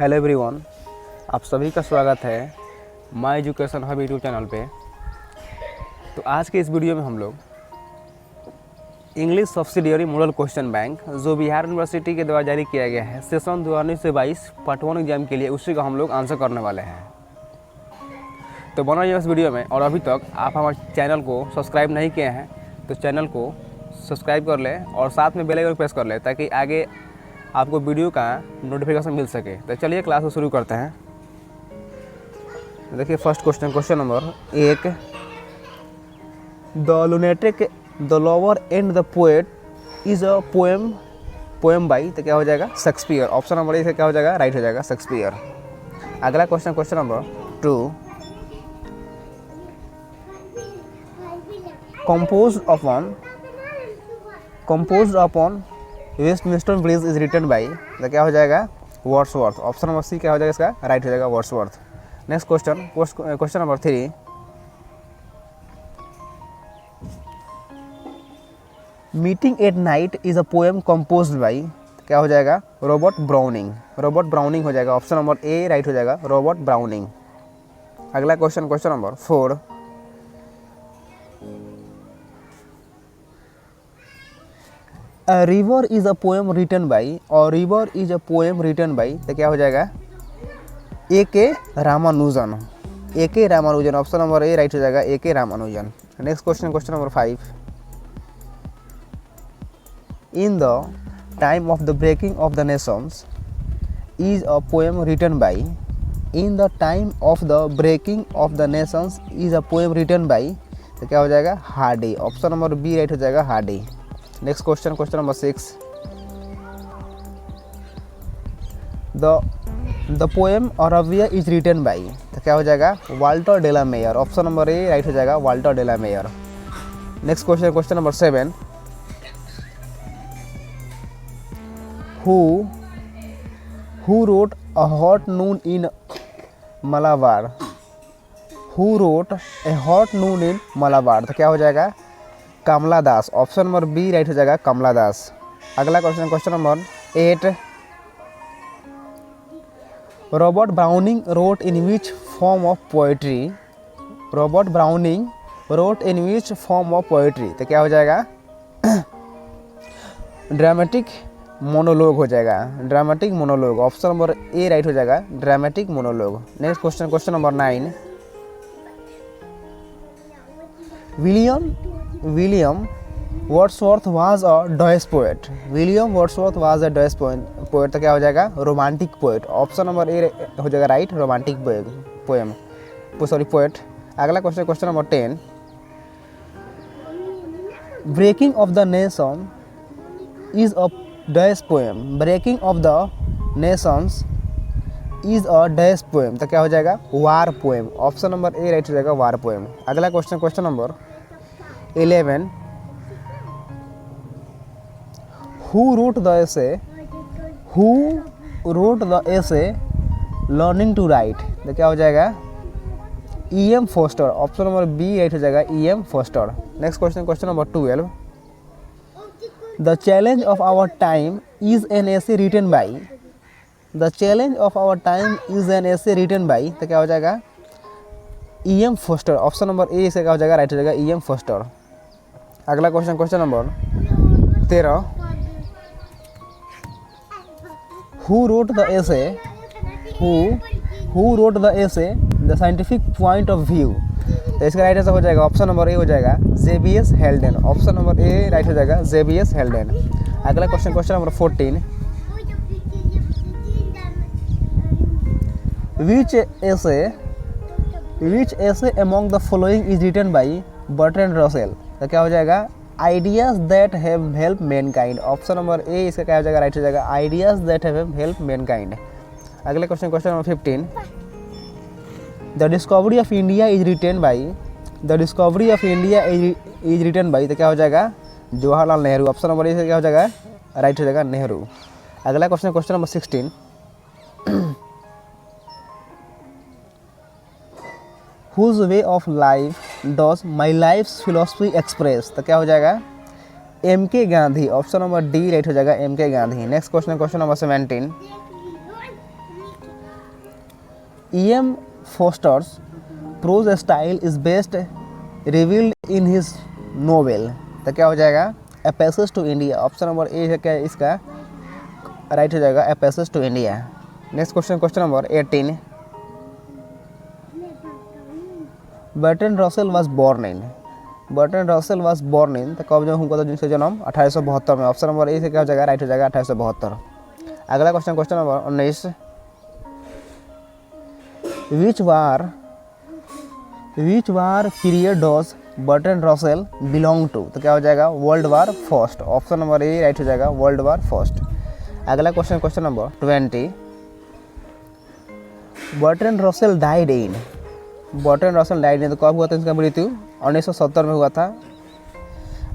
Hello everyone, आप सभी का स्वागत है my education hub YouTube channel पे। तो आज के इस वीडियो में हम लोग English subsidiary model question bank जो बिहार यूनिवर्सिटी के द्वारा जारी किया गया है सेशन 2019 से 22 पार्ट 1 एग्जाम के लिए, उसी का हम लोग आंसर करने वाले हैं। तो बना रहिए इस वीडियो में। और अभी तक आप हमारे चैनल को सब्सक्राइब नहीं किए हैं तो चैनल को सब्सक्राइब कर लें और साथ में बेल आइकन प्रेस कर लें ताकि आगे आपको वीडियो का नोटिफिकेशन मिल सके। तो चलिए क्लास को शुरू करते हैं। देखिए first question number 1, the lunatic the lower and the poet is a poem by, तो क्या हो जाएगा शेक्सपियर। ऑप्शन नंबर ए से क्या हो जाएगा राइट हो जाएगा शेक्सपियर। अगला question number 2, composed upon Westminster bridge is written by, तो क्या हो जाएगा वर्ड्सवर्थ। ऑप्शन नंबर सी क्या हो जाएगा इसका राइट हो जाएगा Wordsworth. Next question number 3, meeting at night is a poem composed by, क्या हो जाएगा रॉबर्ट ब्राउनिंग हो जाएगा। ऑप्शन नंबर ए राइट हो जाएगा रॉबर्ट ब्राउनिंग। अगला question number 4, A river is a poem written by, और river is a poem written by, तो क्या हो जाएगा A K Ramanujan. Option number A right हो जाएगा A K Ramanujan. Next question number 5, in the time of the breaking of the nations is a poem written by, in the time of the breaking of the nations is a poem written by, तो क्या हो जाएगा Hardy. Option number B right हो जाएगा Hardy. Next question number 6, the poem Arabia is written by, तो क्या हो जाएगा Walter de la Mare. Option number A right हो जाएगा Walter de la Mare. Next question number 7, who wrote a hot noon in Malabar, तो क्या हो जाएगा Kamala Das. Option number B right हो जाएगा कमला दास। अगला question number 8, Robert Browning wrote in which form of poetry, तो क्या हो जाएगा ड्रामेटिक मोनोलॉग हो जाएगा, ऑप्शन नंबर ए राइट हो जाएगा dramatic monologue. Next question number 9, William Wordsworth was a डॉयस पोएट, तो क्या हो जाएगा romantic poet. Option number A हो जाएगा राइट रोमांटिक पोएट। अगला question number 10, breaking of the nation is a डॉयस पोएम, तो क्या हो जाएगा war poem. Option number A right हो जाएगा वार पोएम। अगला question number 11, who wrote the essay learning to write, तो क्या हो जाएगा E.M. Foster. Option number B right हो जाएगा E.M. Foster. Next question number 12, the challenge of our time is an essay written by, तो क्या हो जाएगा E.M. Foster. Option number A से क्या हो जाएगा राइट हो जाएगा E.M. फोस्टर। अगला question number 13, who wrote the essay the scientific point of view, तो इसका राइट आंसर हो जाएगा ऑप्शन नंबर ए हो जाएगा JBS Haldane. Option number A right हो जाएगा जेबीएस हेल्डेन। अगला question number 14, which essay among the following is written by Bertrand Russell, तो क्या हो जाएगा ideas that have help mankind. Option number A इसका क्या हो जाएगा राइट हो जाएगा ideas that have help mankind. अगले question number 15, the discovery of India is written by, तो क्या हो जाएगा Jawaharlal Nehru. Option number A से क्या हो जाएगा राइट हो जाएगा नेहरू। अगला question number 16, whose way of life does my life's philosophy express, तो क्या हो जाएगा M K Gandhi. Option number D right हो जाएगा M K Gandhi. Next question number 17, E.M. Foster's prose style is best revealed in his novel। तो क्या हो जाएगा A passage to India. Option number A है क्या इसका राइट हो जाएगा A passage to India. Next question, question number 18। Bertrand Russell was born in. Bertrand Russell was born in तो कब जन्म हुआ था जिनसे जन्म 1872 में। ऑप्शन नंबर ए से क्या हो जाएगा राइट हो जाएगा 1872। अगला question, question number 19। Which war period does Bertrand Russell belong to. तो क्या हो जाएगा world war first. Option number A right हो जाएगा वर्ल्ड वार फर्स्ट। अगला question, question number 20। Bertrand Russell died in. Bertrand Russell died in तो कब हुआ था इसका मृत्यु 1970 में हुआ था।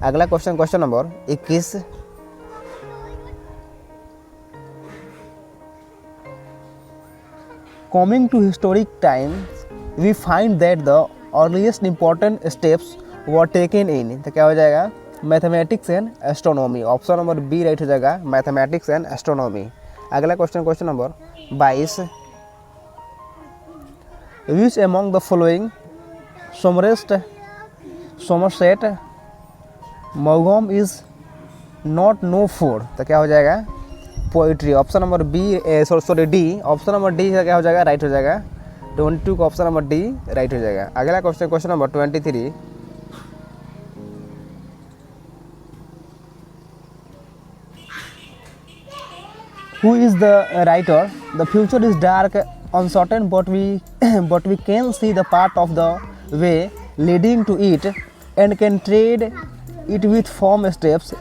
अगला question, question number 21। Coming to historic times, we find that the earliest important steps were taken in। तो क्या हो जाएगा mathematics and astronomy. Option number B right हो जाएगा मैथमेटिक्स एंड एस्ट्रोनॉमी। अगला question, question number 22। Which among the following Somerset मौगम is not known for. तो क्या हो जाएगा poetry. Option number B sorry D. Option number D का क्या हो जाएगा राइट हो जाएगा 22 का ऑप्शन नंबर डी राइट हो जाएगा। अगला question, question number 23। Who is the writer? The future is dark, uncertain, but we can see the part of the way leading to it and can trade it with firm steps,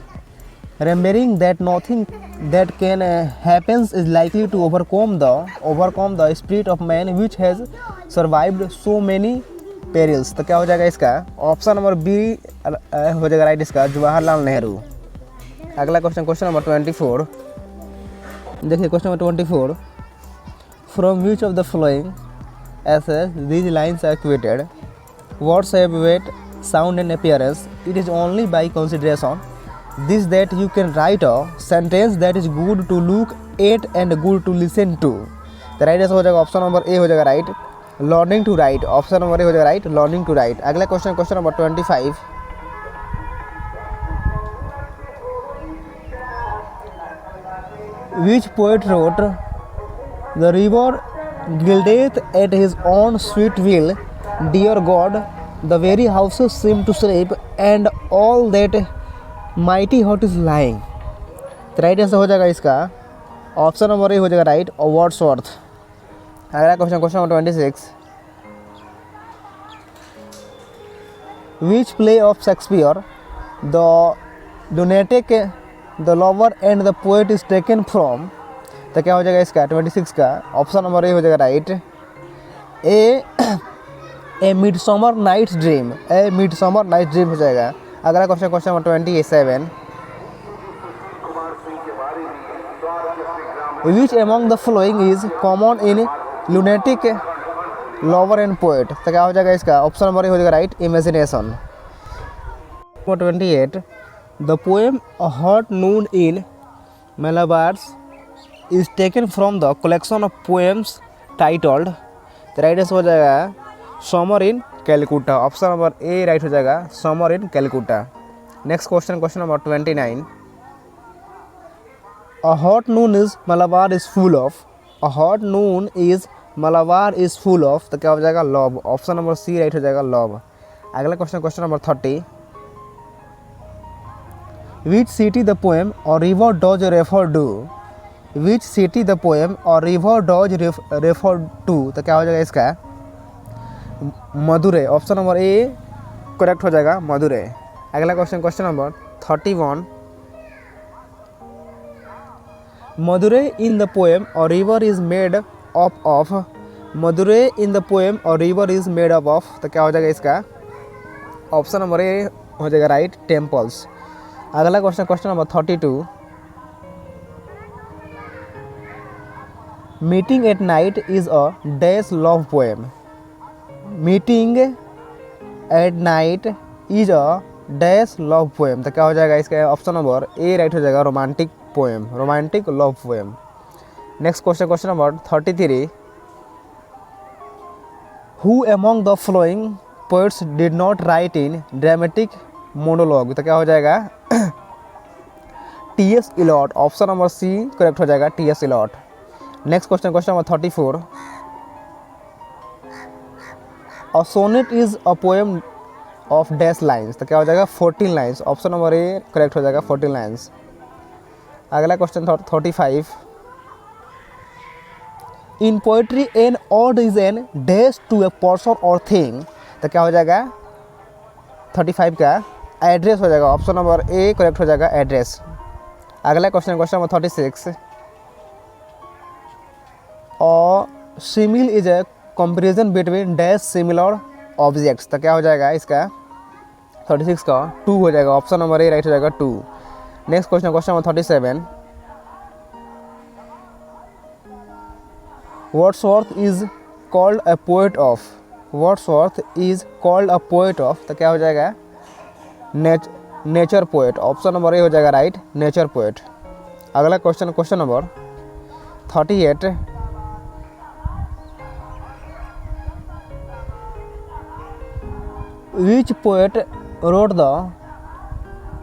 remembering that nothing that can happen is likely to overcome the spirit of man which has survived so many perils। तो क्या हो जाएगा इसका option number B हो जाएगा right इसका जवाहरलाल नेहरू। अगला question, question number 24। देखिए question number 24। From which of the following essays these lines are quoted. Words have weight sound and appearance. It is only by consideration this that you can write a sentence that is good to look at and good to listen to। तो right answer हो जाएगा option number A हो जाएगा right learning to write. Option number A हो जाएगा right learning to write. अगला question, question number 25। Which poet wrote the river gildeth at his own sweet will, dear God, the very houses seem to sleep and all that mighty heart is lying। तो right answer हो जाएगा इसका option number A हो जाएगा right और Wordsworth. अगला question, question number 26। Which play of Shakespeare the lunatic the lover and the poet is taken from. तो क्या हो जाएगा इसका 26 का ऑप्शन नंबर ए हो जाएगा राइट ए मिडसमर नाइट्स ड्रीम। ए मिडसमर नाइट ड्रीम हो जाएगा। अगला question, question number 27। Which among the following is common in lunatic lover and poet. तो क्या हो जाएगा इसका ऑप्शन नंबर ए हो जाएगा right imagination. 28। The poem a hot noon in Malabars is taken from the collection of poems titled. तो right answer हो जाएगा summer in Calcutta. Option number A right हो जाएगा summer in Calcutta. Next question, question number 29। A hot noon is Malabar is full of. A hot noon is Malabar is full of. तो क्या हो जाएगा love. Option number C right हो जाएगा love. अगला question, question number 30। Which city the poem our river does refer to. Which city the poem our river does refer to. तो क्या हो जाएगा इसका Madurai. Option number A correct हो जाएगा मदुरै। अगला question, question number 31। Madurai in the poem our river is made up of. Madurai in the poem our river is made up of. तो क्या हो जाएगा इसका ऑप्शन नंबर ए हो जाएगा राइट टेम्पल्स। अगला question, question number 32। Meeting at night is a dash love poem. Meeting at night is a dash love poem. तो क्या हो जाएगा इसका ऑप्शन नंबर ए राइट हो जाएगा romantic poem romantic love poem. Next question, question number 33। Who among the following poets did not write in dramatic monologue, तो क्या हो जाएगा T S. Eliot, option number C correct हो जाएगा T S. Eliot. Next question, question number 34, a sonnet is a poem of dash lines, तो क्या हो जाएगा 14 lines, option number A correct हो जाएगा 14 लाइन्स। अगला question 35, in poetry an ode is an dash to a person और thing, तो क्या हो जाएगा 35 का एड्रेस हो जाएगा, ऑप्शन नंबर ए करेक्ट हो जाएगा एड्रेस। अगला क्वेश्चन, क्वेश्चन नंबर 36, और simile is a comparison between dash similar objects, तो क्या हो जाएगा इसका 36 का 2 हो जाएगा, ऑप्शन नंबर ए राइट हो जाएगा 2। Next question, question number 37, Wordsworth is called a poet of, Wordsworth is called a poet of, तो क्या हो जाएगा nature poet, option number A हो जाएगा राइट नेचर पोएट। अगला question, question number 38, which poet wrote the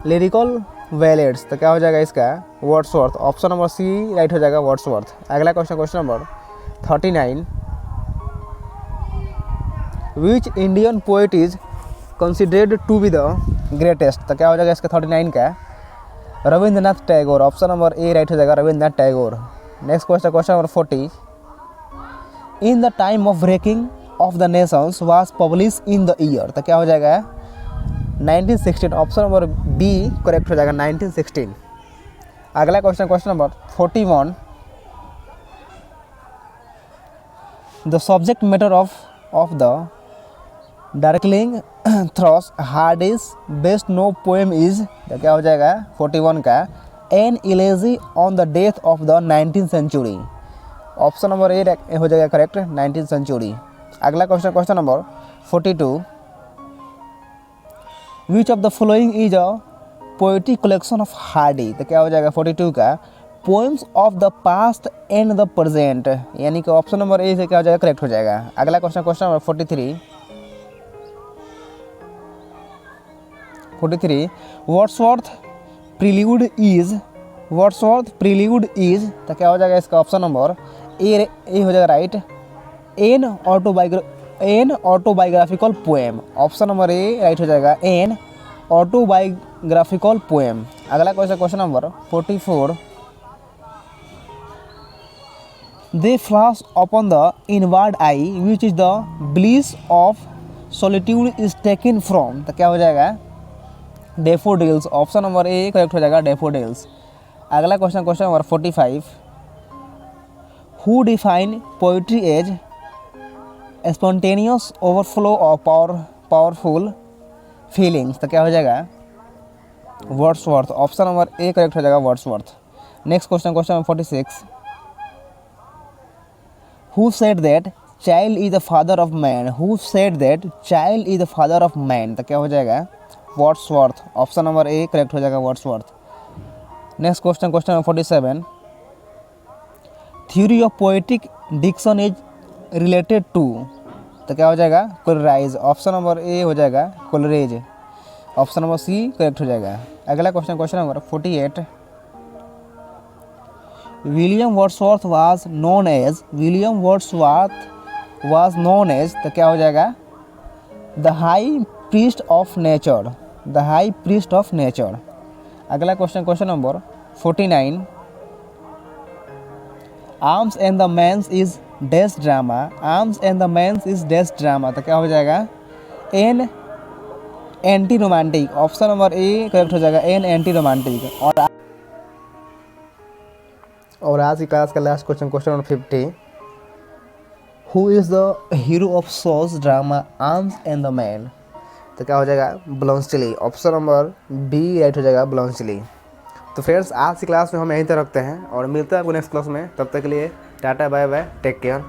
lyrical ballads, तो क्या हो जाएगा इसका Wordsworth, option number C right हो जाएगा वर्ड्सवर्थ। अगला question, question number 39, which Indian poet is considered to be the greatest, तो क्या हो जाएगा इसका 39 का Rabindranath Tagore, option number A right हो जाएगा Rabindranath Tagore. Next question, question number 40, in the time of breaking of the nations was publish in the year, तो क्या हो जाएगा 1916, ऑप्शन नंबर बी करेक्ट हो जाएगा 1916। अगला question, question number 41, the subject matter of the darkling thrush Hardy's best known poem is, तो क्या हो जाएगा 41 का an elegy on the death of the 19th century, option number A हो जाएगा करेक्ट 19th सेंचुरी। अगला question, question number 42, which of the following is a poetic collection of Hardy, तो क्या हो जाएगा 42 का poems of the past and the present, यानी कि ऑप्शन नंबर ए से क्या हो जाएगा करेक्ट हो जाएगा। अगला question, question number 43, Wordsworth prelude is, तो क्या हो जाएगा इसका ऑप्शन नंबर ए हो जाएगा right an autobiographical poem, option number A right हो जाएगा एन ऑटोबायोग्राफिकल पोएम। अगला question, question number 44, they flash upon the inward eye which is the bliss of solitude is taken from, तो क्या हो जाएगा daffodils, option number A correct हो जाएगा daffodils. अगला question, question number 45, who define poetry as spontaneous overflow of powerful feelings, तो क्या हो जाएगा Wordsworth, option number A correct हो जाएगा Wordsworth. Next question, question number 46, who said that child is the father of man, who said that child is the father of man, तो क्या हो जाएगा Wordsworth, option number A correct हो जाएगा Wordsworth. Next question, question number 47, theory of poetic diction is related to, तो क्या हो जाएगा कोलराइज, ऑप्शन नंबर ए हो जाएगा Coleridge, option number C correct हो जाएगा। अगला question, question number 48, William Wordsworth was known as, तो क्या हो जाएगा the high priest of nature, अगला question, question number 49, arms and the man's is dash drama, तो क्या हो जाएगा an anti romantic, option number A correct हो जाएगा एन एंटी रोमांटिक। और आज की क्लास का last question, question number 50, who is the hero of sauce drama arms and the man, तो क्या हो जाएगा ब्लॉन्सली, ऑप्शन नंबर बी राइट हो जाएगा ब्लॉन्सली। तो फ्रेंड्स आज की क्लास में हम यहीं तक रखते हैं और मिलते हैं आपको नेक्स्ट क्लास में, तब तक के लिए tata bye bye take care.